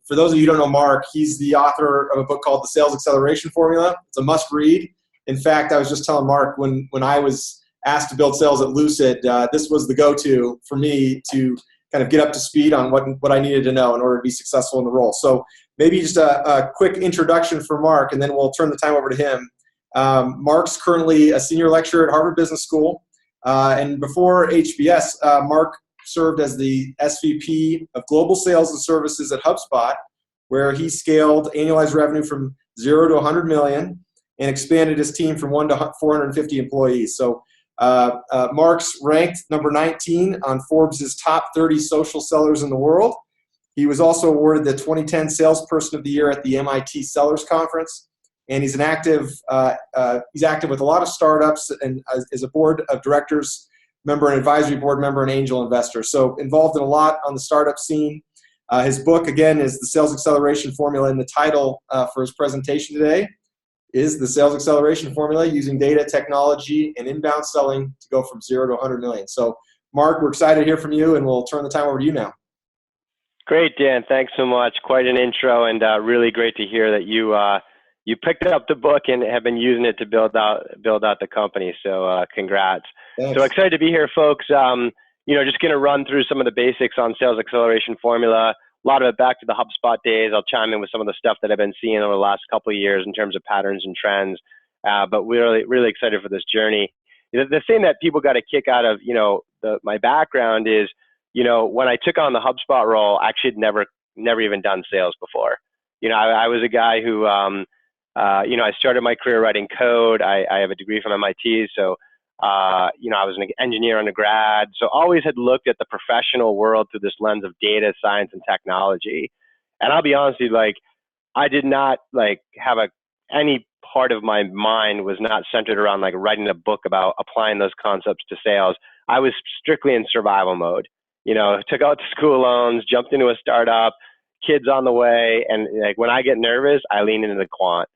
For those of you who don't know Mark, he's the author of a book called The Sales Acceleration Formula. It's a must read. In fact, I was just telling Mark when I was asked to build sales at Lucid, this was the go-to for me to kind of get up to speed on what I needed to know in order to be successful in the role. So maybe just a quick introduction for Mark, and then we'll turn the time over to him. Mark's currently a senior lecturer at Harvard Business School. And before HBS, Mark served as the SVP of Global Sales and Services at HubSpot, where he scaled annualized revenue from 0 to 100 million and expanded his team from 1 to 450 employees. So Mark's ranked number 19 on Forbes' top 30 social sellers in the world. He was also awarded the 2010 Salesperson of the Year at the MIT Sellers Conference. And he's active with a lot of startups and is a board of directors member, an advisory board member, and angel investor. So involved in a lot on the startup scene. His book, again, is The Sales Acceleration Formula, and the title for his presentation today is The Sales Acceleration Formula, Using Data, Technology, and Inbound Selling to Go from 0 to 100 million. So, Mark, we're excited to hear from you, and we'll turn the time over to you now. Great, Dan. Thanks so much. Quite an intro, and really great to hear that you picked up the book and have been using it to build out the company. So congrats. Thanks. So excited to be here, folks. Just going to run through some of the basics on Sales Acceleration Formula. A lot of it back to the HubSpot days. I'll chime in with some of the stuff that I've been seeing over the last couple of years in terms of patterns and trends. But we're really excited for this journey. The thing that people got a kick out of, my background is, when I took on the HubSpot role, I actually had never even done sales before. I was a guy who, I started my career writing code. I have a degree from MIT, so I was an engineer undergrad. So always had looked at the professional world through this lens of data science and technology. And I'll be honest with you, I did not have any part of my mind was not centered around writing a book about applying those concepts to sales. I was strictly in survival mode. Took out school loans, jumped into a startup, kids on the way, and when I get nervous, I lean into the quant.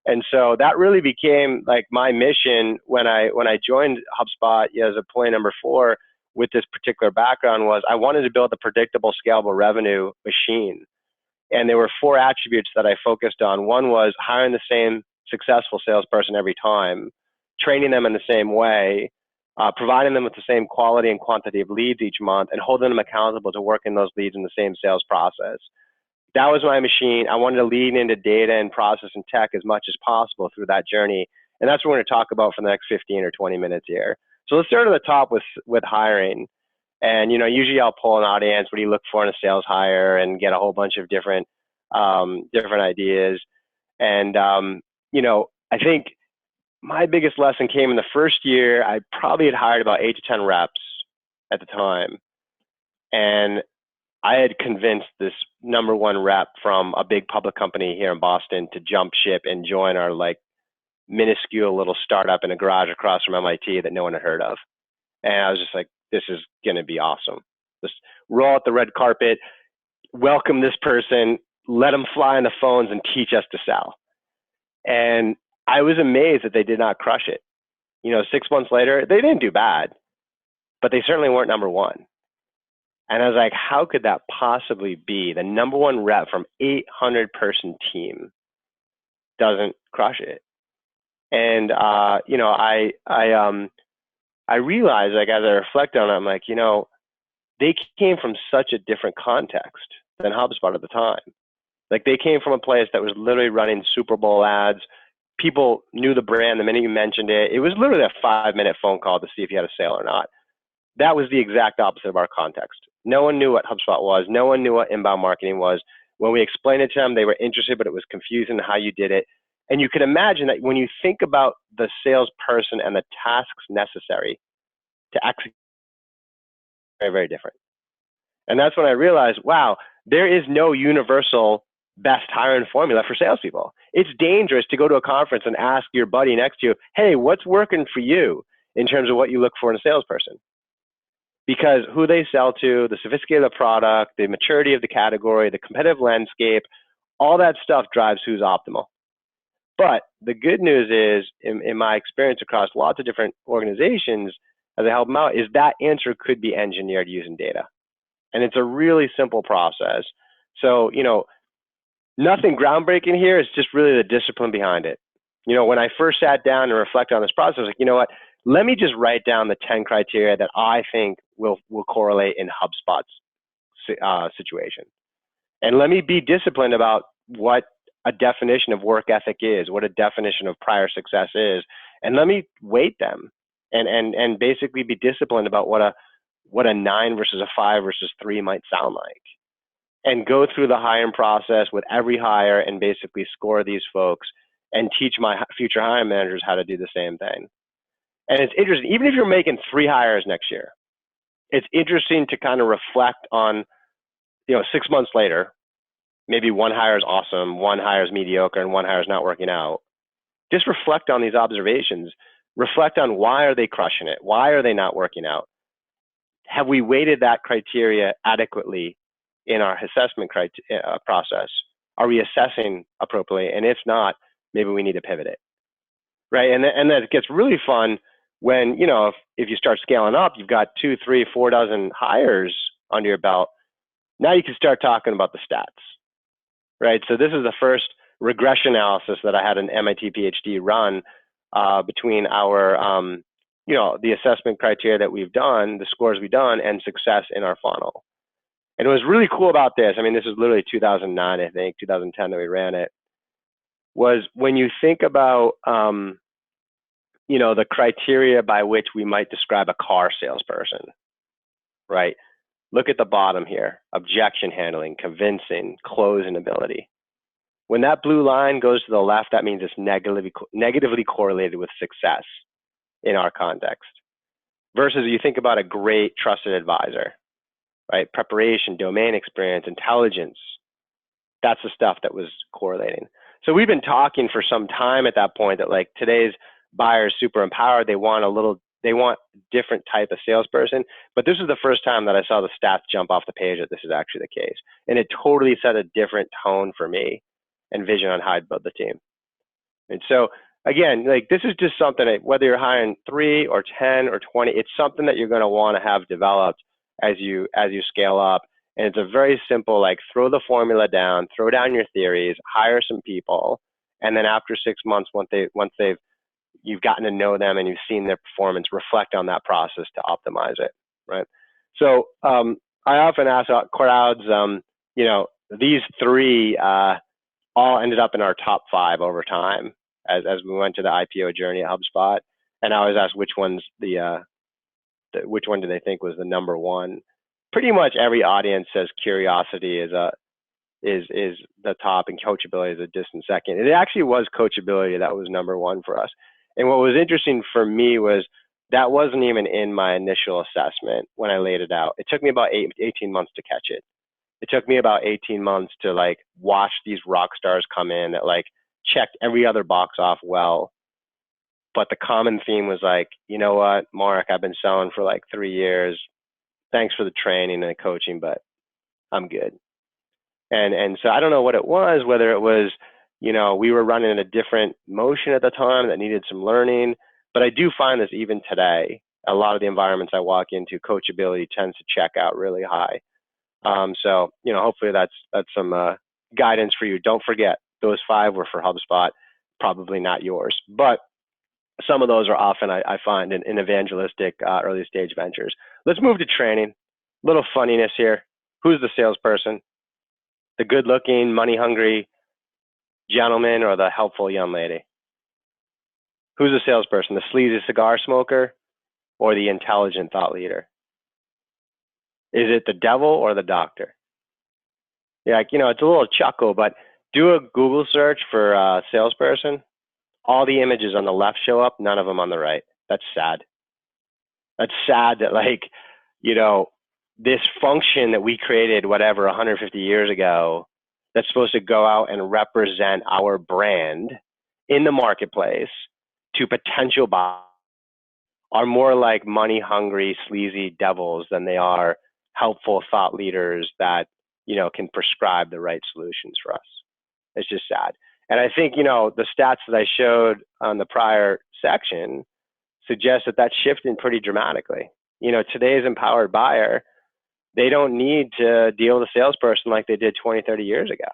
And so that really became my mission when I joined HubSpot as employee number 4 with this particular background was I wanted to build a predictable, scalable revenue machine. And there were 4 attributes that I focused on. One was hiring the same successful salesperson every time, training them in the same way, providing them with the same quality and quantity of leads each month, and holding them accountable to working those leads in the same sales process. That was my machine. I wanted to lean into data and process and tech as much as possible through that journey. And that's what we're going to talk about for the next 15 or 20 minutes here. So let's start at the top with hiring. And, usually I'll pull an audience. What do you look for in a sales hire and get a whole bunch of different ideas. And, I think my biggest lesson came in the first year. I probably had hired about 8 to 10 reps at the time. And I had convinced this number 1 rep from a big public company here in Boston to jump ship and join our minuscule little startup in a garage across from MIT that no one had heard of. And I was just like, this is going to be awesome. Just roll out the red carpet, welcome this person, let them fly on the phones and teach us to sell. And I was amazed that they did not crush it. 6 months later, they didn't do bad, but they certainly weren't number 1. And I was like, how could that possibly be? The number 1 rep from 800-person team doesn't crush it. And, I realized, as I reflect on it, I'm like, they came from such a different context than HubSpot at the time. They came from a place that was literally running Super Bowl ads. People knew the brand the minute you mentioned it. It was literally a 5-minute phone call to see if you had a sale or not. That was the exact opposite of our context. No one knew what HubSpot was. No one knew what inbound marketing was. When we explained it to them, they were interested, but it was confusing how you did it. And you can imagine that when you think about the salesperson and the tasks necessary to execute, very, very different. And that's when I realized, wow, there is no universal best hiring formula for salespeople. It's dangerous to go to a conference and ask your buddy next to you, hey, what's working for you in terms of what you look for in a salesperson? Because who they sell to, the sophisticated of the product, the maturity of the category, the competitive landscape, all that stuff drives who's optimal. But the good news is, in my experience across lots of different organizations, as I help them out, is that answer could be engineered using data. And it's a really simple process. So, nothing groundbreaking here. It's just really the discipline behind it. When I first sat down and reflected on this process, I was like, you know what? Let me just write down the 10 criteria that I think will correlate in HubSpot's situation. And let me be disciplined about what a definition of work ethic is, what a definition of prior success is, and let me weight them and basically be disciplined about what a 9 versus a 5 versus 3 might sound like, and go through the hiring process with every hire and basically score these folks and teach my future hiring managers how to do the same thing. And it's interesting, even if you're making 3 hires next year, it's interesting to kind of reflect on, 6 months later, maybe one hire is awesome, one hire is mediocre, and one hire is not working out. Just reflect on these observations. Reflect on, why are they crushing it? Why are they not working out? Have we weighted that criteria adequately in our assessment process? Are we assessing appropriately? And if not, maybe we need to pivot it, right? And then it gets really fun when, if you start scaling up, you've got 2, 3, 4 dozen hires under your belt. Now you can start talking about the stats, right? So this is the first regression analysis that I had an MIT PhD run between our, the assessment criteria that we've done, the scores we've done, and success in our funnel. And it was really cool about this. I mean, this is literally 2009, I think, 2010 that we ran it. Was when you think about, the criteria by which we might describe a car salesperson, right? Look at the bottom here: objection handling, convincing, closing ability. When that blue line goes to the left, that means it's negatively correlated with success in our context. Versus you think about a great trusted advisor, right? Preparation, domain experience, intelligence. That's the stuff that was correlating. So we've been talking for some time at that point that, like, today's buyer is super empowered. They want different type of salesperson. But this is the first time that I saw the stats jump off the page that this is actually the case. And it totally set a different tone for me and vision on how I'd build the team. And so again, like, this is just something that, whether you're hiring 3 or 10 or 20, it's something that you're going to want to have developed as you scale up. And it's a very simple, like, throw the formula down, throw down your theories, hire some people, and then after 6 months, once you've gotten to know them and you've seen their performance, reflect on that process to optimize it, right? So I often ask crowds, these 3 all ended up in our top 5 over time as we went to the IPO journey at HubSpot. And I always ask which one's which one do they think was the number one. Pretty much every audience says curiosity is the top and coachability is a distant second. It actually was coachability that was number 1 for us. And what was interesting for me was that wasn't even in my initial assessment when I laid it out. It took me about 18 months to catch it. It took me about 18 months to, like, watch these rock stars come in that, like, checked every other box off well. But the common theme was like, you know what, Mark, I've been selling for like 3 years. Thanks for the training and the coaching, but I'm good. And so I don't know what it was, whether it was, we were running a different motion at the time that needed some learning. But I do find this even today. A lot of the environments I walk into, coachability tends to check out really high. So, hopefully that's some guidance for you. Don't forget, those 5 were for HubSpot, probably not yours. But some of those are often, I find, in evangelistic early stage ventures. Let's move to training. A little funniness here. Who's the salesperson? The good-looking, money-hungry gentleman or the helpful young lady? Who's the salesperson? The sleazy cigar smoker or the intelligent thought leader? Is it the devil or the doctor? Yeah, it's a little chuckle, but do a Google search for salesperson. All the images on the left show up, none of them on the right. That's sad. That's sad that, like, this function that we created, 150 years ago, that's supposed to go out and represent our brand in the marketplace to potential buyers, are more like money-hungry, sleazy devils than they are helpful thought leaders that, can prescribe the right solutions for us. It's just sad. And I think, the stats that I showed on the prior section suggest that that's shifting pretty dramatically. Today's empowered buyer, They don't need to deal with a salesperson like they did 20, 30 years ago.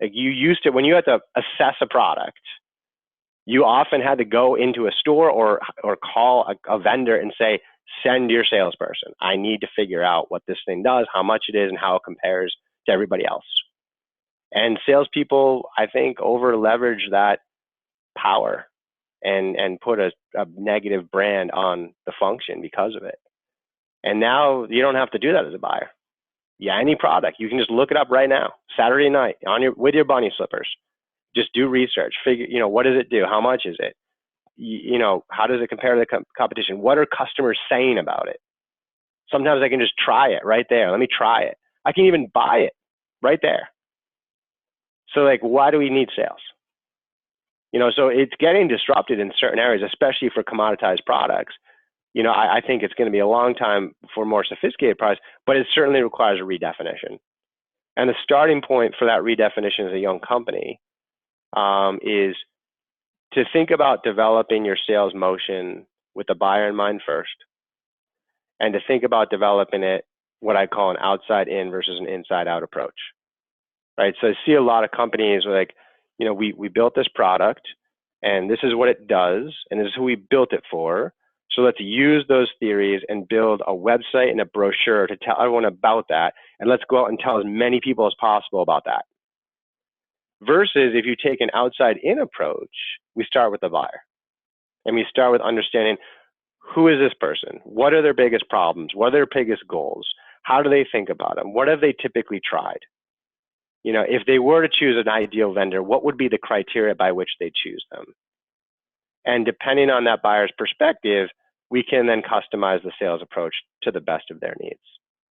Like you used to, when you had to assess a product, you often had to go into a store or call a vendor and say, send your salesperson. I need to figure out what this thing does, how much it is, and how it compares to everybody else. And salespeople, I think, over leverage that power and put a negative brand on the function because of it. And now you don't have to do that as a buyer. Yeah, any product, you can just look it up right now, Saturday night with your bunny slippers. Just do research, figure, what does it do? How much is it? How does it compare to the competition? What are customers saying about it? Sometimes I can just try it right there. Let me try it. I can even buy it right there. So like, why do we need sales? So it's getting disrupted in certain areas, especially for commoditized products. I think it's going to be a long time for more sophisticated products, but it certainly requires a redefinition. And the starting point for that redefinition as a young company is to think about developing your sales motion with the buyer in mind first, and to think about developing it what I call an outside in versus an inside out approach, right? So I see a lot of companies where we built this product and this is what it does and this is who we built it for. So let's use those theories and build a website and a brochure to tell everyone about that. And let's go out and tell as many people as possible about that. Versus if you take an outside in approach, we start with the buyer. And we start with understanding, who is this person? What are their biggest problems? What are their biggest goals? How do they think about them? What have they typically tried? If they were to choose an ideal vendor, what would be the criteria by which they choose them? And depending on that buyer's perspective, we can then customize the sales approach to the best of their needs.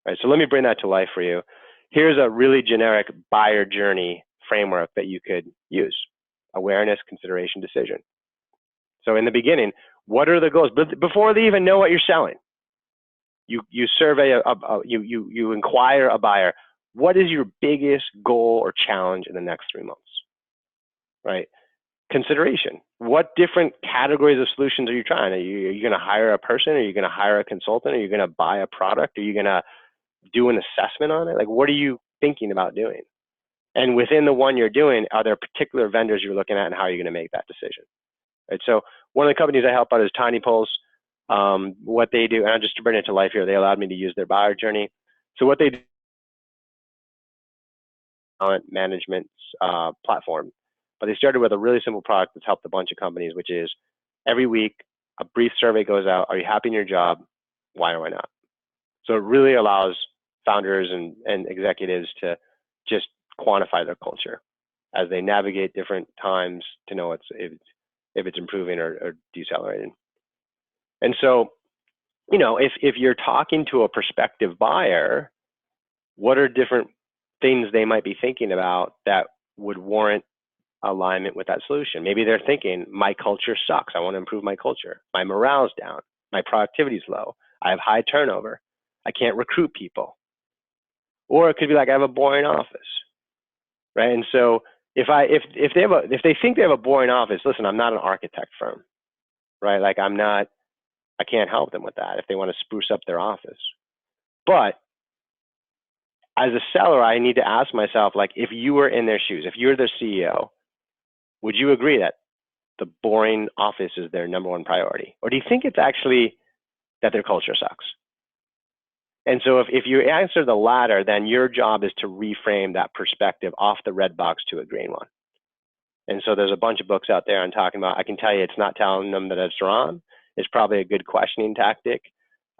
Right? So let me bring that to life for you. Here's a really generic buyer journey framework that you could use: awareness, consideration, decision. So in the beginning, what are the goals? But before they even know what you're selling, you survey you inquire a buyer, what is your biggest goal or challenge in the next 3 months? Right? Consideration. What different categories of solutions are you trying? Are you going to hire a person? Are you going to hire a consultant? Are you going to buy a product? Are you going to do an assessment on it? Like, what are you thinking about doing? And within the one you're doing, are there particular vendors you're looking at, and how are you going to make that decision? Right. So one of the companies I help out is Tiny Pulse. What they do, and just to bring it to life here, they allowed me to use their buyer journey. So what they do, talent management platform, but they started with a really simple product that's helped a bunch of companies, which is every week a brief survey goes out. Are you happy in your job? Why or why not? So it really allows founders and executives to just quantify their culture as they navigate different times to know if it's improving or decelerating. And so, if you're talking to a prospective buyer, what are different things they might be thinking about that would warrant alignment with that solution? Maybe they're thinking, my culture sucks. I want to improve my culture. My morale's down. My productivity's low. I have high turnover. I can't recruit people. Or it could be like, I have a boring office. Right. And so if they think they have a boring office, listen, I'm not an architect firm, right? Like I can't help them with that if they want to spruce up their office. But as a seller, I need to ask myself, like, if you were in their shoes, if you're their CEO, would you agree that the boring office is their number one priority? Or do you think it's actually that their culture sucks? And so if you answer the latter, then your job is to reframe that perspective off the red box to a green one. And so there's a bunch of books out there on talking about, I can tell you it's not telling them that it's wrong. It's probably a good questioning tactic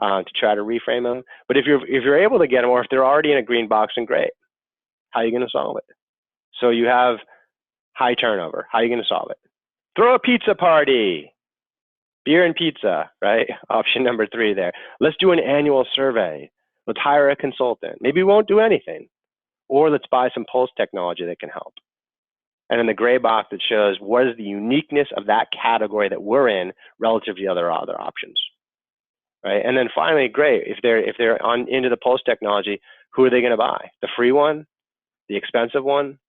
to try to reframe them. But if you're able to get them, or if they're already in a green box, then great. How are you going to solve it? So you have high turnover. How are you going to solve it? Throw a pizza party. Beer and pizza, right? Option number 3 there. Let's do an annual survey. Let's hire a consultant. Maybe we won't do anything. Or let's buy some pulse technology that can help. And in the gray box that shows what is the uniqueness of that category that we're in relative to the other options, right? And then finally, great, if they're on into the pulse technology, who are they going to buy? The free one, the expensive one,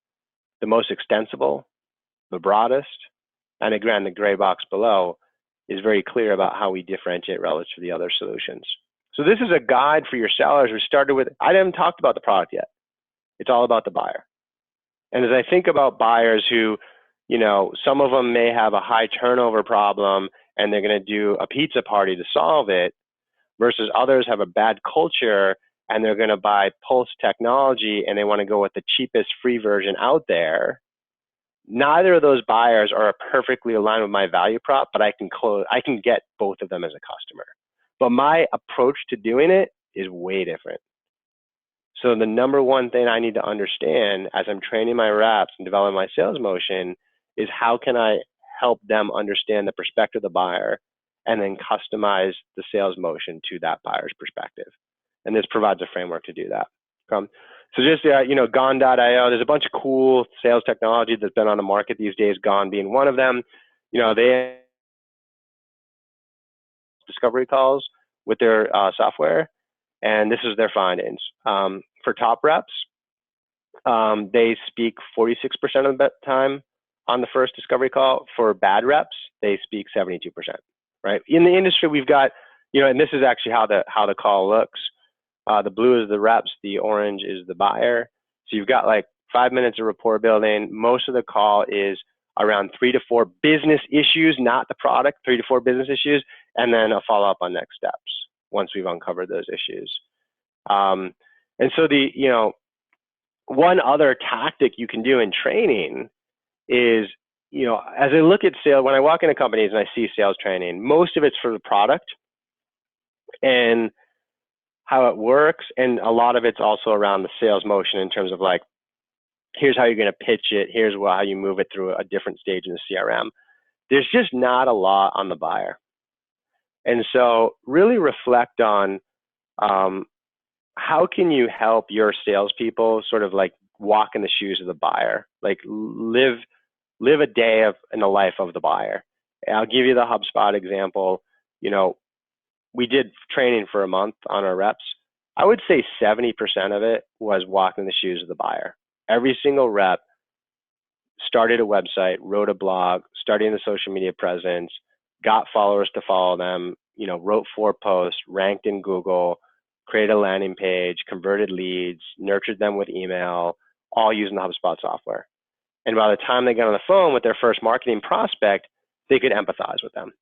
the most extensible, the broadest? And again, the gray box below is very clear about how we differentiate relative to the other solutions. So this is a guide for your sellers. We started with, I haven't talked about the product yet. It's all about the buyer. And as I think about buyers who, some of them may have a high turnover problem and they're going to do a pizza party to solve it, versus others have a bad culture and they're going to buy Pulse technology and they want to go with the cheapest free version out there. Neither of those buyers are perfectly aligned with my value prop, but I can get both of them as a customer. But my approach to doing it is way different. So the number one thing I need to understand as I'm training my reps and developing my sales motion is how can I help them understand the perspective of the buyer and then customize the sales motion to that buyer's perspective. And this provides a framework to do that. So just, Gone.io, there's a bunch of cool sales technology that's been on the market these days, Gone being one of them. They discovery calls with their software, and this is their findings. For top reps, they speak 46% of the time on the first discovery call. For bad reps, they speak 72%, right? In the industry, we've got, and this is actually how the call looks. The blue is the reps, the orange is the buyer. So you've got like 5 minutes of rapport building. Most of the call is around 3 to 4 business issues, not the product, 3 to 4 business issues, and then a follow-up on next steps once we've uncovered those issues. And so one other tactic you can do in training is, as I look at sales, when I walk into companies and I see sales training, most of it's for the product and how it works. And a lot of it's also around the sales motion in terms of like, here's how you're going to pitch it. Here's how you move it through a different stage in the CRM. There's just not a lot on the buyer. And so really reflect on how can you help your salespeople sort of like walk in the shoes of the buyer, like live a day in the life of the buyer. And I'll give you the HubSpot example. We did training for a month on our reps. I would say 70% of it was walking the shoes of the buyer. Every single rep started a website, wrote a blog, starting the social media presence, got followers to follow them, wrote 4 posts, ranked in Google, created a landing page, converted leads, nurtured them with email, all using the HubSpot software. And by the time they got on the phone with their first marketing prospect, they could empathize with them,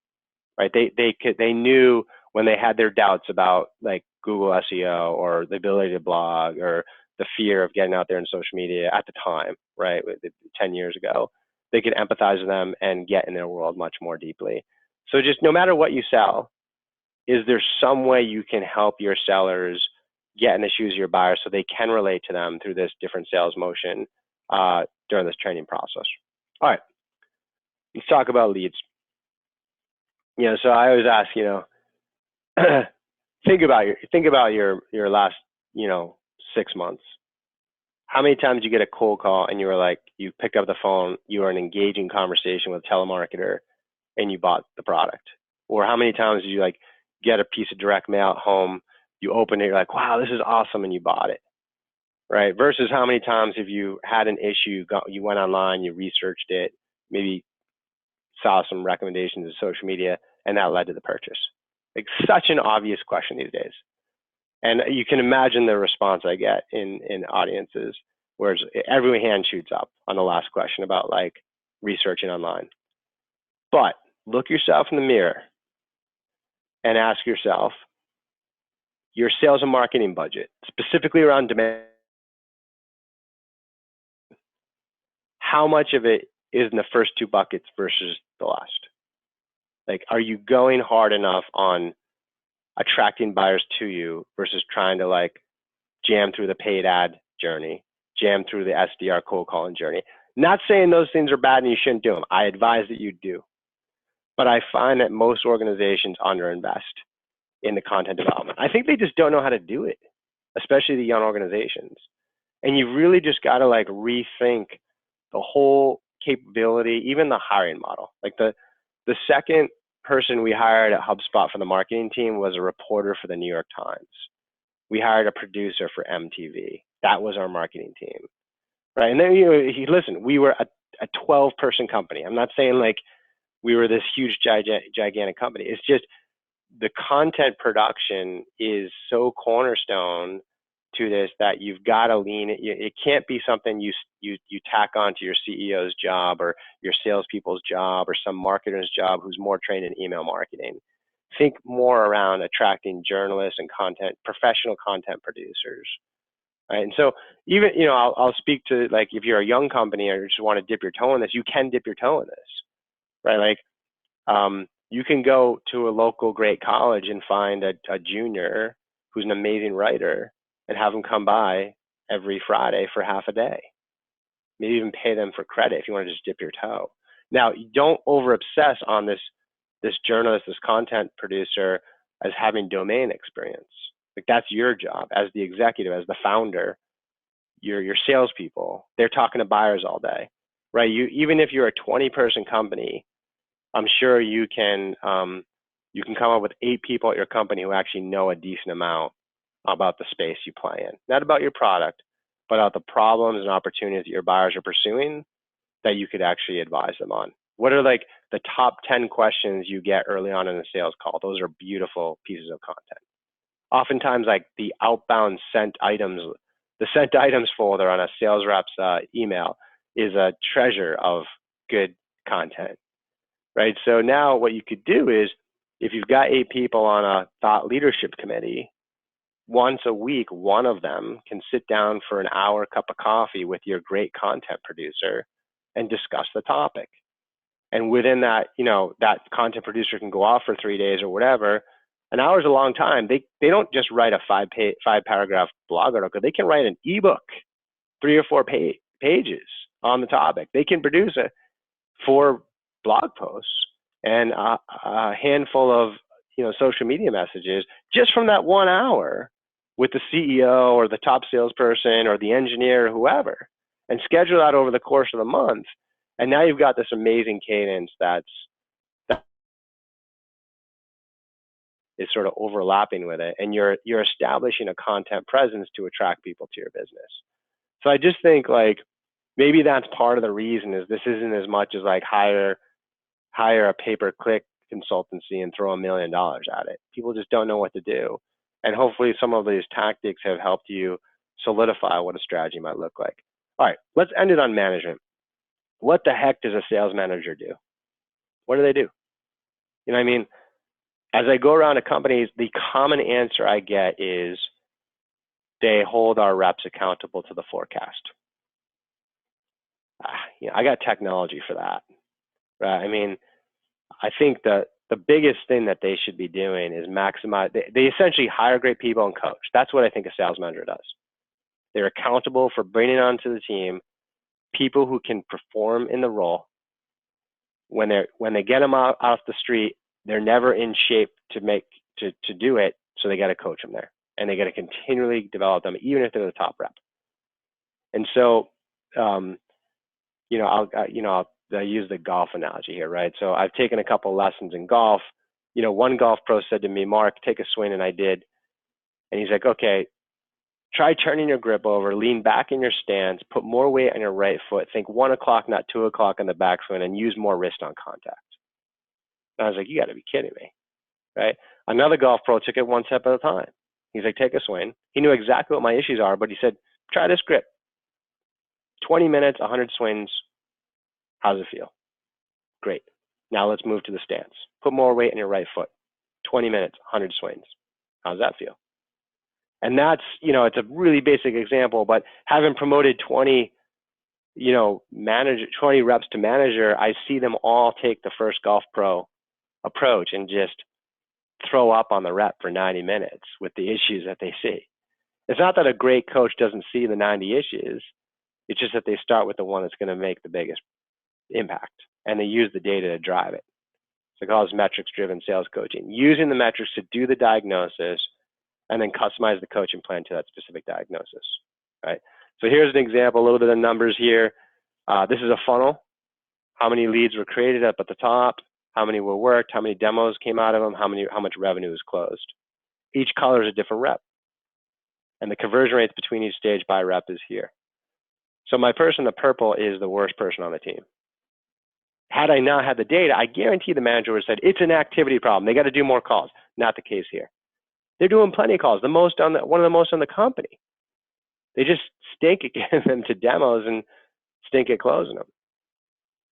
right? They knew when they had their doubts about like Google SEO or the ability to blog or the fear of getting out there in social media at the time, right? 10 years ago, they could empathize with them and get in their world much more deeply. So just no matter what you sell, is there some way you can help your sellers get in the shoes of your buyers so they can relate to them through this different sales motion during this training process? All right, let's talk about leads. So I always ask, think about your last, 6 months. How many times you get a cold call and you were like, you picked up the phone, you were in an engaging conversation with a telemarketer and you bought the product? Or how many times did you like get a piece of direct mail at home, you open it, you're like, wow, this is awesome, and you bought it, right? Versus how many times have you had an issue, you went online, you researched it, maybe saw some recommendations in social media, and that led to the purchase? Like such an obvious question these days. And you can imagine the response I get in audiences, where every hand shoots up on the last question about like researching online. But look yourself in the mirror and ask yourself, your sales and marketing budget, specifically around demand, how much of it is in the first 2 buckets versus the last? Like, are you going hard enough on attracting buyers to you versus trying to like jam through the paid ad journey, jam through the SDR cold calling journey? Not saying those things are bad and you shouldn't do them. I advise that you do. But I find that most organizations underinvest in the content development. I think they just don't know how to do it, especially the young organizations. And you really just got to like rethink the whole capability, even the hiring model. Like the second person we hired at HubSpot for the marketing team was a reporter for the New York Times. We hired a producer for MTV. That was our marketing team, right? And then listen, we were a 12-person company. I'm not saying like we were this huge, gigantic company. It's just the content production is so cornerstone to this that you've got to lean it. It can't be something you tack on to your CEO's job or your salespeople's job or some marketer's job who's more trained in email marketing. Think more around attracting journalists and professional content producers. Right. And so even, I'll speak to, like, if you're a young company or just want to dip your toe in this, you can dip your toe in this, right? Like, you can go to a local great college and find a junior who's an amazing writer and have them come by every Friday for half a day. Maybe even pay them for credit if you want to just dip your toe. Now, you don't over obsess on this journalist, this content producer as having domain experience. Like, that's your job as the executive, as the founder. Your salespeople, they're talking to buyers all day, right? Even if you're a 20-person company, I'm sure you can come up with 8 people at your company who actually know a decent amount about the space you play in. Not about your product, but about the problems and opportunities that your buyers are pursuing that you could actually advise them on. What are, like, the top 10 questions you get early on in a sales call? Those are beautiful pieces of content. Oftentimes, like, the outbound sent items, the sent items folder on a sales rep's email is a treasure of good content, right? So now what you could do is, if you've got 8 people on a thought leadership committee, once a week, one of them can sit down for an hour cup of coffee with your great content producer and discuss the topic. And within that, that content producer can go off for 3 days or whatever. An hour is a long time. They don't just write a 5-paragraph blog article. They can write an ebook, 3 or 4 pages on the topic. They can produce 4 blog posts and a handful of social media messages just from that 1 hour with the CEO or the top salesperson or the engineer or whoever, and schedule that over the course of the month. And now you've got this amazing cadence that is sort of overlapping with it, and you're establishing a content presence to attract people to your business. So I just think, like, maybe that's part of the reason is this isn't as much as like hire a pay-per-click consultancy and throw $1 million at it. People just don't know what to do. And hopefully some of these tactics have helped you solidify what a strategy might look like. All right, let's end it on management. What the heck does a sales manager do? What do they do? You know what I mean? As I go around to companies, the common answer I get is they hold our reps accountable to the forecast. I got technology for that, right? I mean, I think that the biggest thing that they should be doing is maximize. They essentially hire great people and coach. That's what I think a sales manager does. They're accountable for bringing onto the team people who can perform in the role. When they get them out off the street, they're never in shape to do it, so they got to coach them there, and they got to continually develop them, even if they're the top rep. And so, I'll use the golf analogy here, right? So I've taken a couple lessons in golf. One golf pro said to me, "Mark, take a swing," and I did. And he's like, "Okay, try turning your grip over, lean back in your stance, put more weight on your right foot, think 1 o'clock, not 2 o'clock on the backswing, and use more wrist on contact." And I was like, "You got to be kidding me," right? Another golf pro took it one step at a time. He's like, "Take a swing." He knew exactly what my issues are, but he said, "Try this grip. 20 minutes, 100 swings. How does it feel?" "Great. Now let's move to the stance. Put more weight on your right foot. 20 minutes, 100 swings. How does that feel?" And that's, it's a really basic example, but having promoted 20 reps to manager, I see them all take the first golf pro approach and just throw up on the rep for 90 minutes with the issues that they see. It's not that a great coach doesn't see the 90 issues. It's just that they start with the one that's going to make the biggest impact, and they use the data to drive it. So I call this metrics-driven sales coaching, using the metrics to do the diagnosis and then customize the coaching plan to that specific diagnosis, right? So here's an example, a little bit of numbers here. This is a funnel. How many leads were created up at the top? How many were worked? How many demos came out of them? How much revenue was closed? Each color is a different rep. And the conversion rates between each stage by rep is here. So my person, the purple, is the worst person on the team. Had I not had the data, I guarantee the manager would have said, "It's an activity problem. They got to do more calls." Not the case here. They're doing plenty of calls, one of the most on the company. They just stink at getting them to demos and stink at closing them.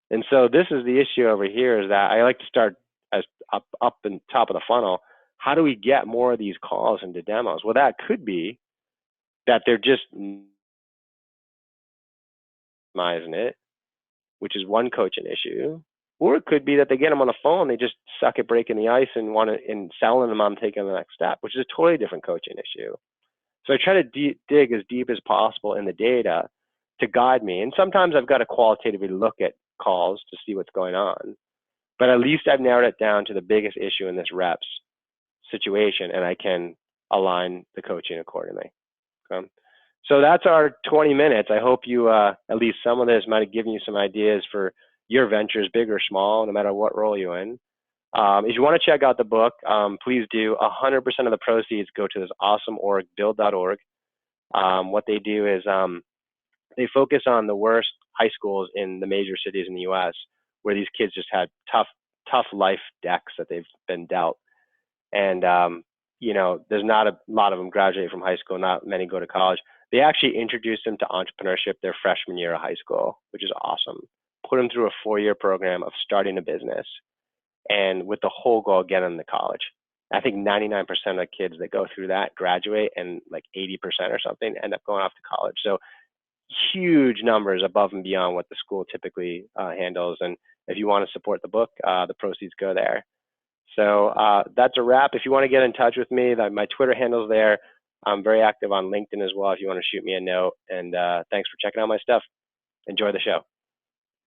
And so this is the issue over here, is that I like to start as up and top of the funnel. How do we get more of these calls into demos? Well, that could be that they're just minimizing it, which is one coaching issue. Or it could be that they get them on the phone, they just suck at breaking the ice and selling them on taking the next step, which is a totally different coaching issue. So I try to dig as deep as possible in the data to guide me. And sometimes I've got to qualitatively look at calls to see what's going on. But at least I've narrowed it down to the biggest issue in this reps situation, and I can align the coaching accordingly. Okay? So that's our 20 minutes. I hope you, at least some of this might have given you some ideas for your ventures, big or small, no matter what role you're in. If you want to check out the book, please do. 100% of the proceeds go to this awesome org, build.org. What they do is they focus on the worst high schools in the major cities in the U.S., where these kids just had tough life decks that they've been dealt. And, there's not a lot of them graduate from high school, not many go to college. They actually introduce them to entrepreneurship their freshman year of high school, which is awesome. Put them through a 4-year program of starting a business, and with the whole goal of getting them to college. I think 99% of the kids that go through that graduate, and like 80% or something end up going off to college. So huge numbers above and beyond what the school typically handles. And if you want to support the book, the proceeds go there. So that's a wrap. If you want to get in touch with me, my Twitter handle's there. I'm very active on LinkedIn as well if you want to shoot me a note. And thanks for checking out my stuff. Enjoy the show.